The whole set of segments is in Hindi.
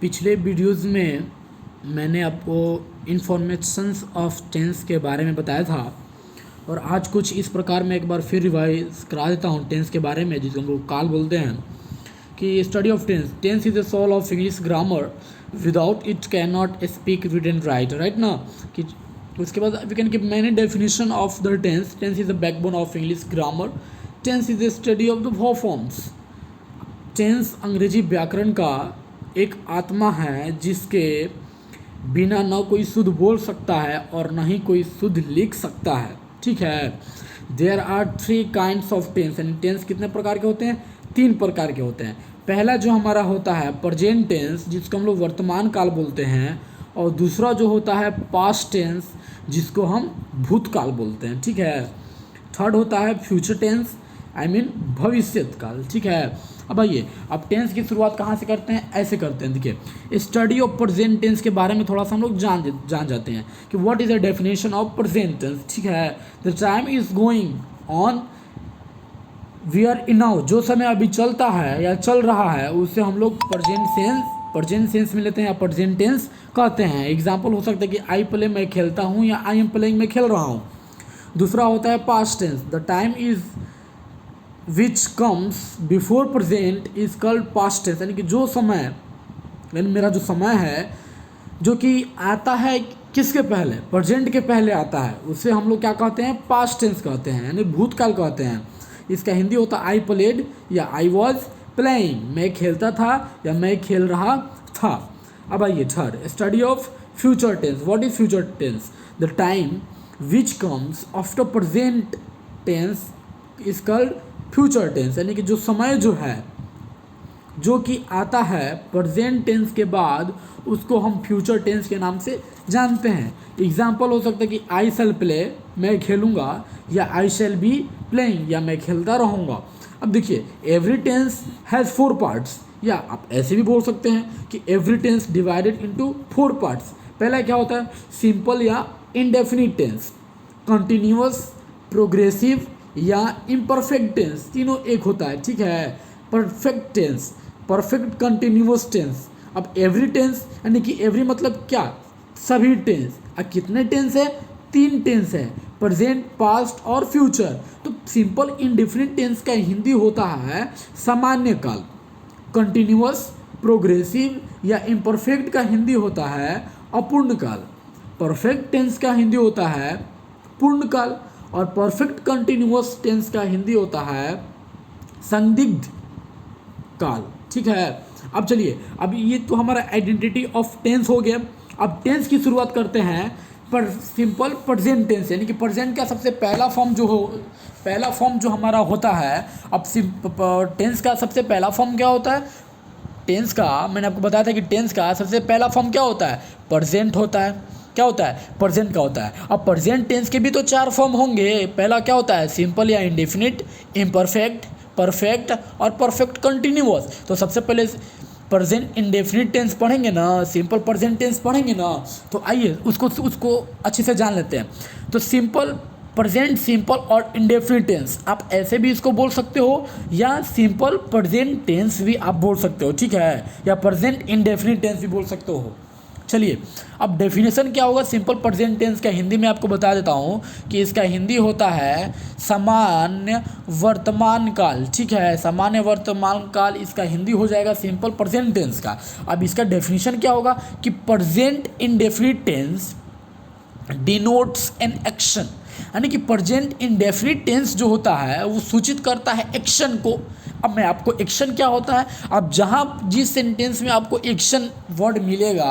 पिछले वीडियोज़ में मैंने आपको इन्फॉर्मेशंस ऑफ टेंस के बारे में बताया था और आज कुछ इस प्रकार मैं एक बार फिर रिवाइज करा देता हूँ टेंस के बारे में, जिसको हम लोग काल बोलते हैं। कि study of tense is the soul of English grammar, without it can not speak read and write ना। कि उसके बाद we can give many definition of the tense is the backbone of English grammar, tense is the study of the four forms. Tense अंग्रेजी व्याकरण का एक आत्मा है जिसके बिना न कोई शुद्ध बोल सकता है और न ही कोई शुद्ध लिख सकता है। ठीक है। There are 3 kinds of tense. And tense कितने प्रकार के होते हैं? 3 प्रकार के होते हैं। पहला जो हमारा होता है प्रेजेंट टेंस, जिसको हम लोग वर्तमान काल बोलते हैं, और दूसरा जो होता है पास्ट टेंस, जिसको हम भूतकाल बोलते हैं। ठीक है। थर्ड होता है फ्यूचर टेंस, भविष्यत काल। ठीक है। अब आइए, अब टेंस की शुरुआत कहाँ से करते हैं? ऐसे करते हैं। देखिए, स्टडी ऑफ प्रेजेंट टेंस के बारे में थोड़ा सा हम लोग जान जाते हैं कि what is the definition of present tense. ठीक है। The time is going on, we are in now. जो समय अभी चलता है या चल रहा है उसे हम लोग प्रेजेंट सेंस में लेते हैं या प्रेजेंट टेंस कहते हैं। एग्जाम्पल हो सकता है कि आई प्ले, मैं खेलता हूँ, या आई एम प्लेइंग, मैं खेल रहा हूँ। दूसरा होता है past tense, the time is which comes before present is called past tense. यानी कि जो समय, यानी मेरा जो समय है जो कि आता है किसके पहले? प्रेजेंट के पहले आता है, उसे हम लोग क्या कहते हैं? पास्ट टेंस कहते हैं, यानी भूतकाल कहते हैं। इसका हिंदी होता है आई प्लेड या आई वॉज प्लेइंग, मैं खेलता था या मैं खेल रहा था। अब आइए third, study of future tense. What is future tense? The time which comes after present tense is called future tense. यानी कि जो समय जो है जो कि आता है प्रेजेंट टेंस के बाद, उसको हम फ्यूचर टेंस के नाम से जानते हैं। एग्जाम्पल हो सकता है कि आई शैल प्ले, मैं खेलूँगा, या आई शैल बी प्लेइंग, या मैं खेलता रहूँगा। अब देखिए, एवरी टेंस हैज़ 4 पार्ट्स, या आप ऐसे भी बोल सकते हैं कि every tense divided into 4 parts. पहला क्या होता है? सिंपल या इनडेफिनिट टेंस, कंटिन्यूअस, प्रोग्रेसिव या इम्परफेक्ट टेंस, तीनों एक होता है। ठीक है। Perfect tense, perfect continuous tense. अब एवरी टेंस यानी कि एवरी मतलब क्या? सभी टेंस। अब कितने टेंस है? 3 टेंस है, प्रेजेंट, पास्ट और फ्यूचर। तो सिंपल इंडेफिनिट टेंस का हिंदी होता है सामान्य काल, कंटिन्यूअस, प्रोग्रेसिव या इम्परफेक्ट का हिंदी होता है अपूर्ण काल, परफेक्ट टेंस का हिंदी होता है पूर्ण काल, और परफेक्ट कंटिन्यूअस टेंस का हिंदी होता है संदिग्ध काल। ठीक है। अब चलिए, अब ये तो हमारा आइडेंटिटी ऑफ टेंस हो गया। अब टेंस की शुरुआत करते हैं पर सिंपल प्रेजेंट टेंस, यानी कि प्रेजेंट का सबसे पहला फॉर्म जो हमारा होता है। अब टेंस का सबसे पहला फॉर्म क्या होता है? टेंस का मैंने आपको बताया था कि टेंस का सबसे पहला फॉर्म क्या होता है? प्रेजेंट होता है। क्या होता है? प्रेजेंट का होता है। अब प्रेजेंट टेंस के भी तो 4 फॉर्म होंगे। पहला क्या होता है? सिंपल या इंडेफिनिट, इम्परफेक्ट, परफेक्ट और परफेक्ट कंटिन्यूअस। तो सबसे पहले प्रेजेंट इंडेफिनिट टेंस पढ़ेंगे ना, सिंपल प्रेजेंट टेंस पढ़ेंगे ना, तो आइए उसको अच्छे से जान लेते हैं। तो सिंपल, प्रेजेंट, सिंपल और इंडेफिनिट टेंस, आप ऐसे भी इसको बोल सकते हो, या सिंपल प्रेजेंट टेंस भी आप बोल सकते हो। ठीक है। या प्रेजेंट इंडेफिनिट टेंस भी बोल सकते हो। चलिए, अब डेफिनेशन क्या होगा सिंपल प्रेजेंट टेंस का? हिंदी में आपको बता देता हूँ कि इसका हिंदी होता है सामान्य वर्तमान काल। ठीक है। सामान्य वर्तमान काल इसका हिंदी हो जाएगा सिंपल प्रेजेंट टेंस का। अब इसका डेफिनेशन क्या होगा कि present indefinite tense denotes an action, यानी कि प्रेजेंट इंडेफिनिट टेंस जो होता है वो सूचित करता है एक्शन को। अब मैं आपको एक्शन क्या होता है, अब जहाँ जिस सेंटेंस में आपको एक्शन वर्ड मिलेगा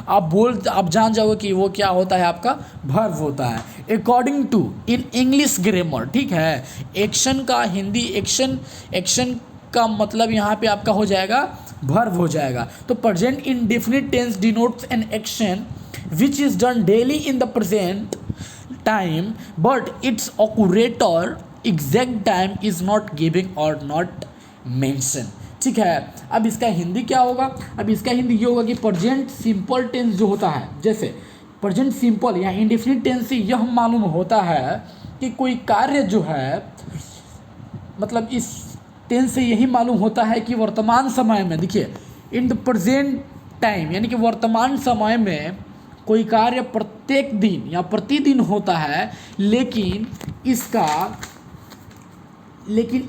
आप जान जाओगे कि वो क्या होता है, आपका वर्ब होता है according to in English grammar. ठीक है। एक्शन का हिंदी, एक्शन का मतलब यहाँ पे आपका हो जाएगा वर्ब हो जाएगा। तो present indefinite tense denotes an action which is done daily in the present time, but its occurrator exact time is not giving or not mentioned. ठीक है। अब इसका हिंदी क्या होगा? अब इसका हिंदी ये होगा कि प्रेजेंट सिंपल टेंस जो होता है, जैसे प्रेजेंट सिंपल या इंडेफिनिट टेंस से यह मालूम होता है कि कोई कार्य जो है, मतलब इस टेंस से यही मालूम होता है कि वर्तमान समय में, देखिए, इन द प्रेजेंट टाइम यानी कि वर्तमान समय में कोई कार्य प्रत्येक दिन या प्रतिदिन होता है, लेकिन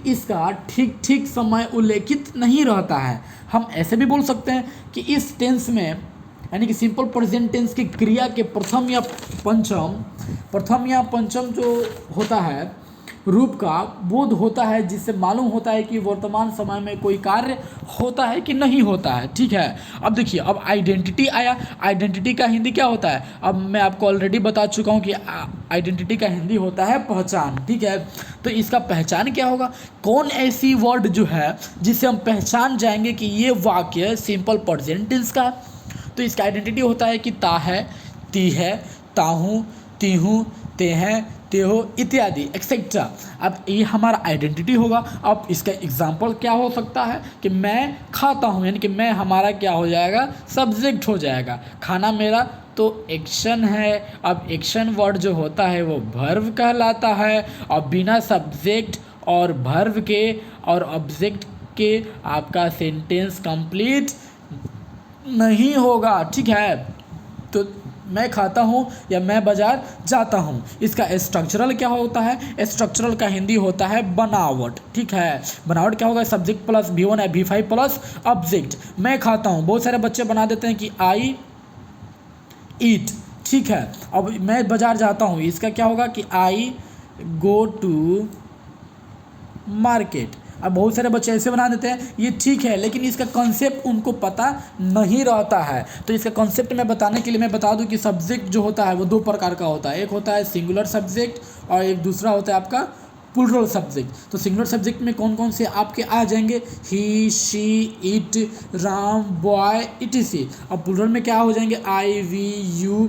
इसका ठीक ठीक समय उल्लेखित नहीं रहता है। हम ऐसे भी बोल सकते हैं कि इस टेंस में यानी कि सिंपल प्रेजेंट टेंस की क्रिया के प्रथम या पंचम जो होता है रूप का बोध होता है, जिससे मालूम होता है कि वर्तमान समय में कोई कार्य होता है कि नहीं होता है। ठीक है, अब देखिए, अब आइडेंटिटी आया। आइडेंटिटी का हिंदी क्या होता है? अब मैं आपको ऑलरेडी बता चुका हूँ कि आइडेंटिटी का हिंदी होता है पहचान। ठीक है, तो इसका पहचान क्या होगा? कौन ऐसी वर्ड जो है जिससे हम पहचान जाएंगे कि ये वाक्य सिंपल प्रेजेंट टेंस का है? तो इसका आइडेंटिटी होता है कि ता है, ती है, ताहूँ, तीहूँ, ते हैं, ते हो इत्यादि एक्सेट्रा। अब ये हमारा आइडेंटिटी होगा। अब इसका एग्जाम्पल क्या हो सकता है कि मैं खाता हूँ, यानी कि मैं हमारा क्या हो जाएगा? सब्जेक्ट हो जाएगा। खाना मेरा तो एक्शन है। अब एक्शन वर्ड जो होता है वो वर्ब कहलाता है, और बिना सब्जेक्ट और वर्ब के और ऑब्जेक्ट के आपका सेंटेंस कंप्लीट नहीं होगा। ठीक है, तो मैं खाता हूँ या मैं बाजार जाता हूँ, इसका स्ट्रक्चरल क्या होता है? स्ट्रक्चरल का हिंदी होता है बनावट। ठीक है, बनावट क्या होगा? सब्जेक्ट प्लस V1 है, V5 प्लस ऑब्जेक्ट। मैं खाता हूँ, बहुत सारे बच्चे बना देते हैं कि आई ईट। ठीक है, अब मैं बाजार जाता हूँ, इसका क्या होगा कि आई गो टू मार्केट। अब बहुत सारे बच्चे ऐसे बना देते हैं, ये ठीक है, लेकिन इसका कॉन्सेप्ट उनको पता नहीं रहता है। तो इसका कॉन्सेप्ट मैं बताने के लिए मैं बता दूं कि सब्जेक्ट जो होता है वो दो प्रकार का होता है। एक होता है सिंगुलर सब्जेक्ट और एक दूसरा होता है आपका प्लूरल सब्जेक्ट। तो सिंगुलर सब्जेक्ट में कौन कौन से आपके आ जाएंगे? He, she, it, Ram, boy, ETC. अब प्लूरल में क्या हो जाएंगे? I, we, you,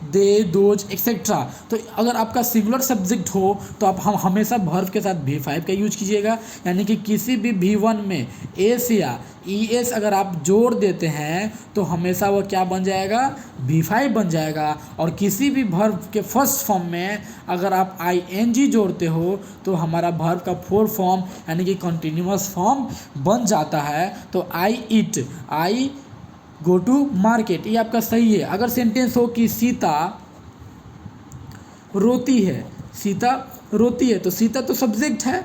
they, those etcetera. तो अगर आपका सिंगुलर सब्जेक्ट हो तो आप हम हमेशा वर्ब के साथ V5 का यूज कीजिएगा, यानी कि किसी भी V1 में एस या ES अगर आप जोड़ देते हैं तो हमेशा वो क्या बन जाएगा? V5 बन जाएगा। और किसी भी वर्ब के फर्स्ट फॉर्म में अगर आप ING जोड़ते हो तो हमारा वर्ब का फोर्थ फॉर्म यानी कि कंटिन्यूअस फॉर्म बन जाता है। तो आई ईट, आई गो टू मार्केट, ये आपका सही है। अगर सेंटेंस हो कि सीता रोती है, सीता रोती है, तो सीता तो सब्जेक्ट है।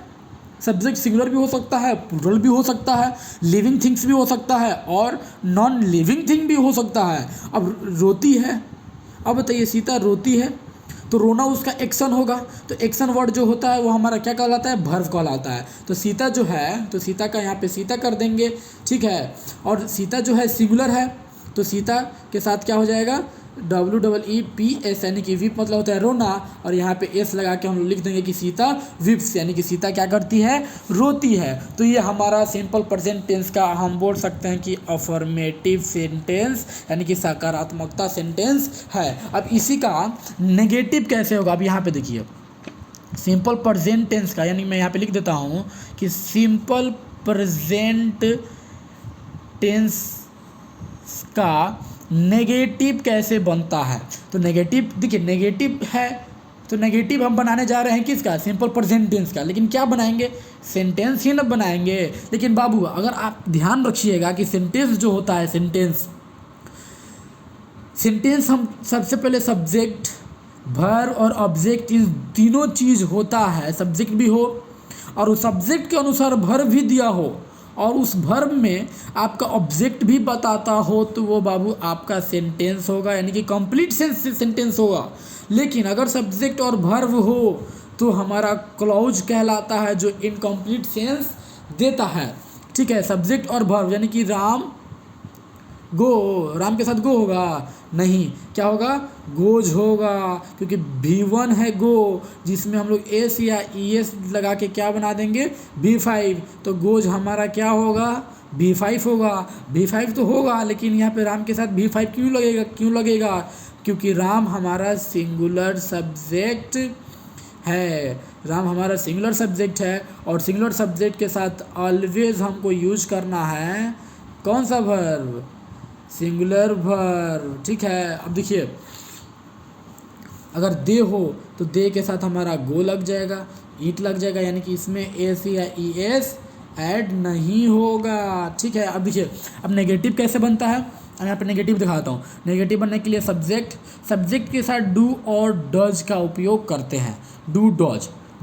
सब्जेक्ट सिंगुलर भी हो सकता है, प्लूरल भी हो सकता है, लिविंग थिंग्स भी हो सकता है और नॉन लिविंग थिंग भी हो सकता है। अब रोती है, अब बताइए सीता रोती है तो रोना उसका एक्शन होगा। तो एक्शन वर्ड जो होता है वो हमारा क्या कहलाता है? वर्ब कहलाता है। तो सीता जो है, तो सीता का यहाँ पे सीता कर देंगे। ठीक है, और सीता जो है सिंगुलर है तो सीता के साथ क्या हो जाएगा? WEEPS, यानी कि वीप मतलब होता है रोना, और यहाँ पे एस लगा के हम लिख देंगे कि सीता विप्स, यानी कि सीता क्या करती है? रोती है। तो ये हमारा सिंपल प्रेजेंट टेंस का हम बोल सकते हैं कि अफर्मेटिव सेंटेंस यानी कि सकारात्मकता सेंटेंस है। अब इसी का नेगेटिव कैसे होगा? अब यहाँ पे देखिए, सिंपल प्रेजेंट टेंस का, यानी मैं यहाँ पे लिख देता हूँ कि सिंपल प्रेजेंट टेंस का नेगेटिव कैसे बनता है? तो नेगेटिव देखिए, नेगेटिव है तो नेगेटिव हम बनाने जा रहे हैं किसका? सिंपल प्रेजेंट टेंस का। लेकिन क्या बनाएंगे? सेंटेंस ही ना बनाएंगे। लेकिन बाबू अगर आप ध्यान रखिएगा कि सेंटेंस जो होता है, सेंटेंस हम सबसे पहले सब्जेक्ट, वर्ब और ऑब्जेक्ट, इन तीनों चीज़ होता है। सब्जेक्ट भी हो और उस सब्जेक्ट के अनुसार वर्ब भी दिया हो और उस वर्ब में आपका ऑब्जेक्ट भी बताता हो, तो वो बाबू आपका सेंटेंस होगा, यानी कि कंप्लीट सेंटेंस होगा। लेकिन अगर सब्जेक्ट और वर्ब हो तो हमारा क्लॉज कहलाता है, जो इनकम्प्लीट सेंस देता है। ठीक है, सब्जेक्ट और वर्ब, यानी कि राम गो, राम के साथ गो होगा नहीं, क्या होगा? गोज होगा, क्योंकि V1 है गो, जिसमें हम लोग एस या ES लगा के क्या बना देंगे? V5। तो गोज हमारा क्या होगा? V5 होगा। V5 तो होगा, लेकिन यहाँ पे राम के साथ V5 क्यों लगेगा? क्योंकि राम हमारा सिंगुलर सब्जेक्ट है। राम हमारा सिंगुलर सब्जेक्ट है, और सिंगुलर सब्जेक्ट के साथ ऑलवेज हमको यूज करना है कौन सा वर्ब? Singular verb. ठीक है, अब देखिए, अगर दे हो तो दे के साथ हमारा गो लग जाएगा, ईट लग जाएगा, यानी कि इसमें एस या ES ऐड नहीं होगा। ठीक है, अब देखिए, अब नेगेटिव कैसे बनता है? अब यहाँ पे नेगेटिव दिखाता हूँ। नेगेटिव बनने के लिए सब्जेक्ट के साथ डू और डज का उपयोग करते हैं। डू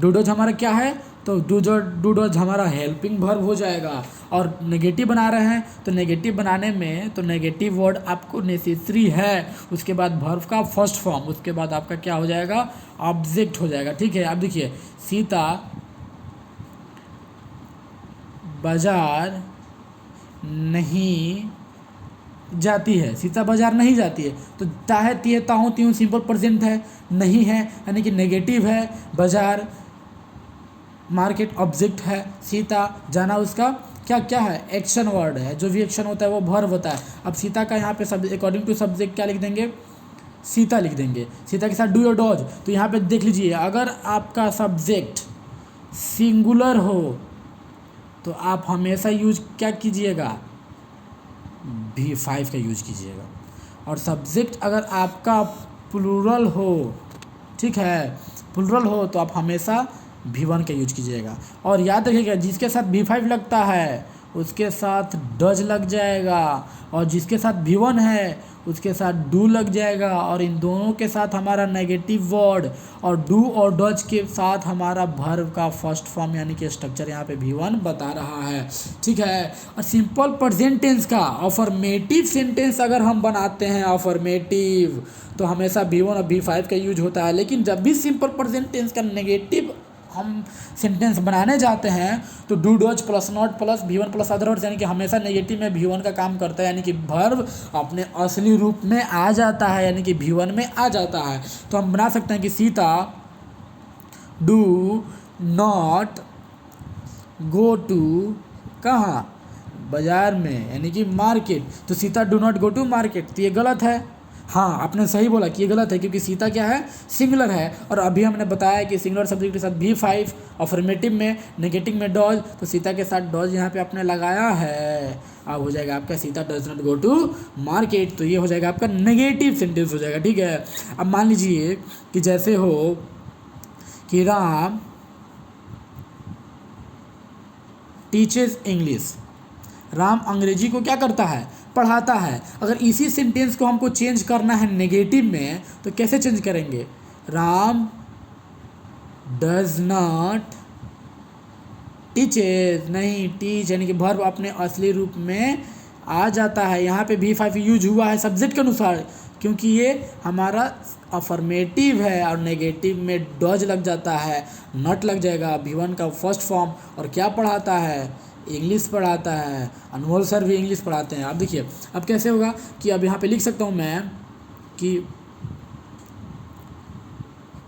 डज हमारा क्या है, तो डू डज हमारा हेल्पिंग वर्ब हो जाएगा। और नेगेटिव बना रहे हैं तो नेगेटिव बनाने में तो नेगेटिव वर्ड आपको नेसेसरी है, उसके बाद वर्ब का फर्स्ट फॉर्म, उसके बाद आपका क्या हो जाएगा, ऑब्जेक्ट हो जाएगा। ठीक है, अब देखिए सीता बाजार नहीं जाती है, सीता बाजार नहीं जाती है, तो ताहे तिये ताहू त्यों सिंपल प्रेजेंट है, नहीं है यानी कि नेगेटिव है, बाजार मार्केट ऑब्जेक्ट है, सीता जाना उसका क्या क्या है, एक्शन वर्ड है, जो भी एक्शन होता है वो वर्ब होता है। अब सीता का यहाँ पे सब अकॉर्डिंग टू सब्जेक्ट क्या लिख देंगे, सीता लिख देंगे। सीता के साथ डू और डॉज, तो यहाँ पे देख लीजिए अगर आपका सब्जेक्ट सिंगुलर हो तो आप हमेशा यूज क्या कीजिएगा, V5 का यूज कीजिएगा। और सब्जेक्ट अगर आपका प्लूरल हो, ठीक है, प्लूरल हो तो आप हमेशा V1 का यूज कीजिएगा। और याद रखिएगा जिसके साथ V5 लगता है उसके साथ डज लग जाएगा, और जिसके साथ V1 है उसके साथ डू लग जाएगा, और इन दोनों के साथ हमारा नेगेटिव वर्ड और डू और डज के साथ हमारा वर्ब का फर्स्ट फॉर्म यानी कि स्ट्रक्चर यहाँ पे V1 बता रहा है। ठीक है, और सिंपल प्रेजेंट टेंस का अफर्मेटिव सेंटेंस अगर हम बनाते हैं अफर्मेटिव तो हमेशा V1 और V5 का यूज होता है। लेकिन जब भी सिंपल प्रेजेंट टेंस का नेगेटिव हम सेंटेंस बनाने जाते हैं तो do does plus not plus V1 plus other words यानी कि हमेशा नेगेटिव में V1 का काम करता है, यानी कि वर्ब अपने असली रूप में आ जाता है, यानी कि V1 में आ जाता है। तो हम बना सकते हैं कि Sita do not go to कहाँ, बाजार में, यानी कि मार्केट। तो Sita do not go to market, तो ये गलत है। हाँ, आपने सही बोला कि ये गलत है क्योंकि सीता क्या है, सिंगुलर है। और अभी हमने बताया कि सिंगुलर सब्जेक्ट के साथ V5, अफर्मेटिव में, नेगेटिव में डॉज, तो सीता के साथ डॉज यहाँ पे आपने लगाया है। अब हो जाएगा आपका Sita does not go to market, तो ये हो जाएगा आपका नेगेटिव सेंटेंस हो जाएगा। ठीक है, अब मान लीजिए कि जैसे हो कि राम टीचेस इंग्लिश, राम अंग्रेजी को क्या करता है, पढ़ाता है। अगर इसी सेंटेंस को हमको चेंज करना है नेगेटिव में तो कैसे चेंज करेंगे, राम डज नॉट टीचेस, नहीं टीच यानी कि वर्ब अपने असली रूप में आ जाता है। यहाँ पे V5 यूज हुआ है सब्जेक्ट के अनुसार क्योंकि ये हमारा अफर्मेटिव है, और नेगेटिव में डज लग जाता है, नॉट लग जाएगा, V1 का फर्स्ट फॉर्म। और क्या पढ़ाता है, इंग्लिश पढ़ाता है। अनमोल सर भी इंग्लिश पढ़ाते हैं। आप देखिए अब कैसे होगा कि अब यहाँ पे लिख सकता हूँ मैं कि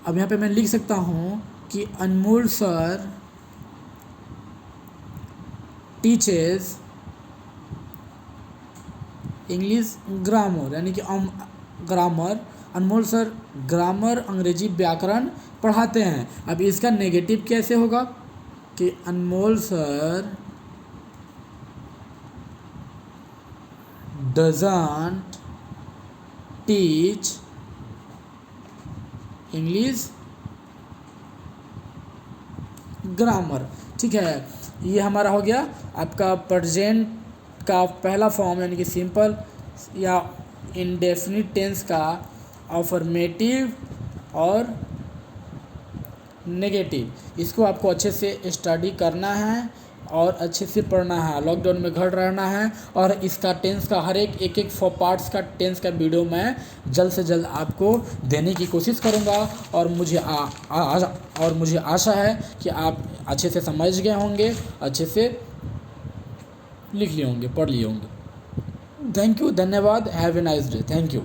अब यहाँ पे मैं लिख सकता हूँ कि Anmol sir teaches English grammar, यानी कि ग्रामर, अनमोल सर ग्रामर अंग्रेजी व्याकरण पढ़ाते हैं। अब इसका नेगेटिव कैसे होगा कि Anmol sir doesn't teach English grammar. ठीक है, ये हमारा हो गया आपका प्रेजेंट का पहला फॉर्म यानी कि सिंपल या इंडेफिनिट टेंस का अफर्मेटिव और नेगेटिव। इसको आपको अच्छे से स्टडी करना है और अच्छे से पढ़ना है, लॉकडाउन में घर रहना है। और इसका टेंस का हर एक पार्ट्स का टेंस का वीडियो मैं जल्द से जल्द आपको देने की कोशिश करूँगा। और मुझे आशा है कि आप अच्छे से समझ गए होंगे, अच्छे से लिख लिए होंगे, पढ़ लिए होंगे। थैंक यू, धन्यवाद, have a nice day, thank you.